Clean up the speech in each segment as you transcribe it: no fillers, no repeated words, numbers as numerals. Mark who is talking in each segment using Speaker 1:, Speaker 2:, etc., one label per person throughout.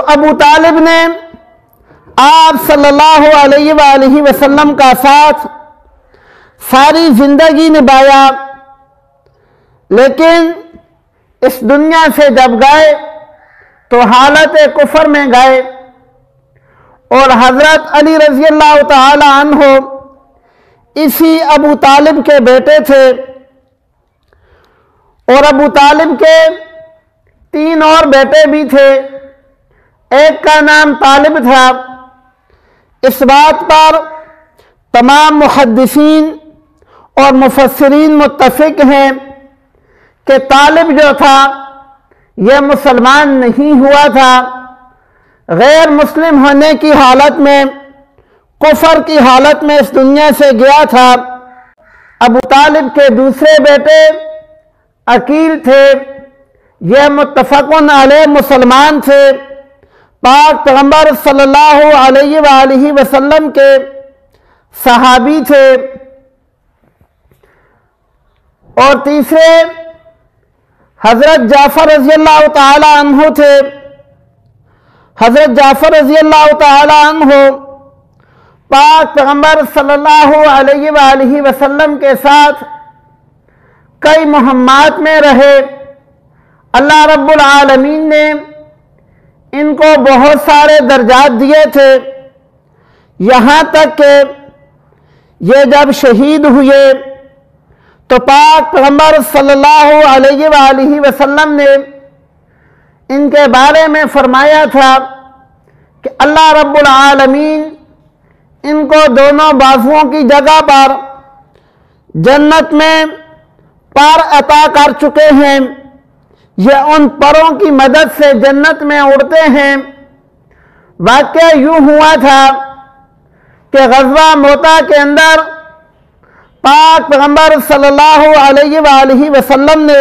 Speaker 1: ابو طالب نے آپ صلی اللہ علیہ وآلہ وسلم کا ساتھ ساری زندگی نبھایا، لیکن اس دنیا سے جب گئے تو حالت کفر میں گئے، اور حضرت علی رضی اللہ تعالی عنہ اسی ابو طالب کے بیٹے تھے، اور ابو طالب کے 3 اور بیٹے بھی تھے، ایک کا نام طالب تھا۔ اس بات پر تمام محدثین اور مفسرین متفق ہیں کہ طالب جو تھا یہ مسلمان نہیں ہوا تھا، غیر مسلم ہونے کی حالت میں، کفر کی حالت میں اس دنیا سے گیا تھا۔ ابو طالب کے دوسرے بیٹے عقیل تھے، یہ متفقن علیہ مسلمان تھے، پاک پیغمبر صلی اللہ علیہ وآلہ وسلم کے صحابی تھے۔ اور تیسرے حضرت جعفر رضی اللہ تعالی عنہ تھے۔ حضرت جعفر رضی اللہ تعالی عنہ پاک پیغمبر صلی اللہ علیہ وآلہ وسلم کے ساتھ کئی مہمات میں رہے۔ اللہ رب العالمین نے ان کو بہت سارے درجات دیے تھے، یہاں تک کہ یہ جب شہید ہوئے تو پاک پیغمبر صلی اللہ علیہ وآلہ وسلم نے ان کے بارے میں فرمایا تھا کہ اللہ رب العالمین ان کو دونوں بازوؤں کی جگہ پر جنت میں پر عطا کر چکے ہیں، یہ ان پروں کی مدد سے جنت میں اڑتے ہیں۔ واقعہ یوں ہوا تھا کہ غزوہ موتا کے اندر پاک پیغمبر صلی اللہ علیہ وآلہ وسلم نے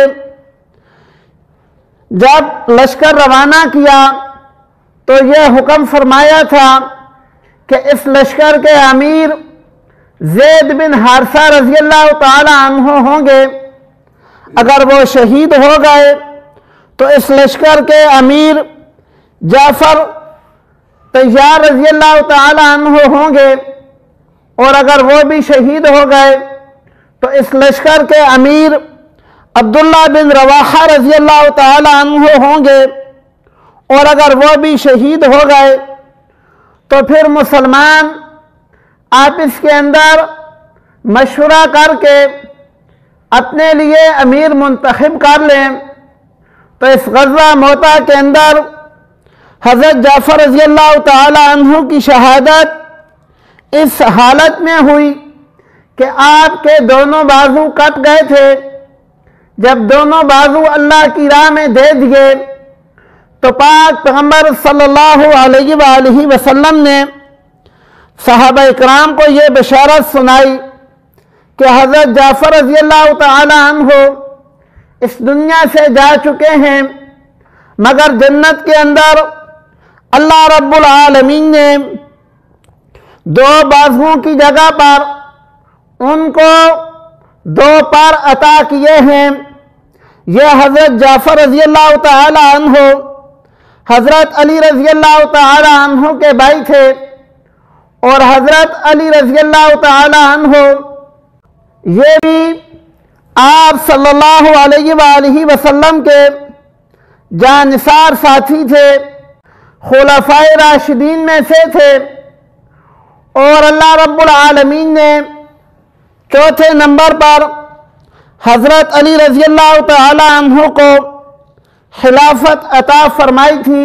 Speaker 1: جب لشکر روانہ کیا تو یہ حکم فرمایا تھا کہ اس لشکر کے امیر زید بن حارثہ رضی اللہ تعالی عنہ ہوں گے، اگر وہ شہید ہو گئے تو اس لشکر کے امیر جعفر طیار رضی اللہ تعالی عنہ ہوں گے، اور اگر وہ بھی شہید ہو گئے تو اس لشکر کے امیر عبداللہ بن رواحہ رضی اللہ تعالی عنہ ہوں گے، اور اگر وہ بھی شہید ہو گئے تو پھر مسلمان آپس کے اندر مشورہ کر کے اپنے لیے امیر منتخب کر لیں۔ تو اس غزوہ موتا کے اندر حضرت جعفر رضی اللہ تعالی عنہ کی شہادت اس حالت میں ہوئی کہ آپ کے دونوں بازو کٹ گئے تھے۔ جب دونوں بازو اللہ کی راہ میں دے دیے تو پاک پیغمبر صلی اللہ علیہ وآلہ وسلم نے صحابہ اکرام کو یہ بشارت سنائی کہ حضرت جعفر رضی اللہ تعالی عنہ اس دنیا سے جا چکے ہیں، مگر جنت کے اندر اللہ رب العالمین نے 2 بازوؤں کی جگہ پر ان کو 2 پر عطا کیے ہیں۔ یہ حضرت جعفر رضی اللہ تعالی عنہ حضرت علی رضی اللہ تعالی عنہ کے بھائی تھے، اور حضرت علی رضی اللہ تعالی عنہ یہ بھی آپ صلی اللہ علیہ وآلہ وسلم کے جانثار ساتھی تھے، خلفائے راشدین میں سے تھے، اور اللہ رب العالمین نے چوتھے نمبر پر حضرت علی رضی اللہ تعالی عنہ کو خلافت عطا فرمائی تھی۔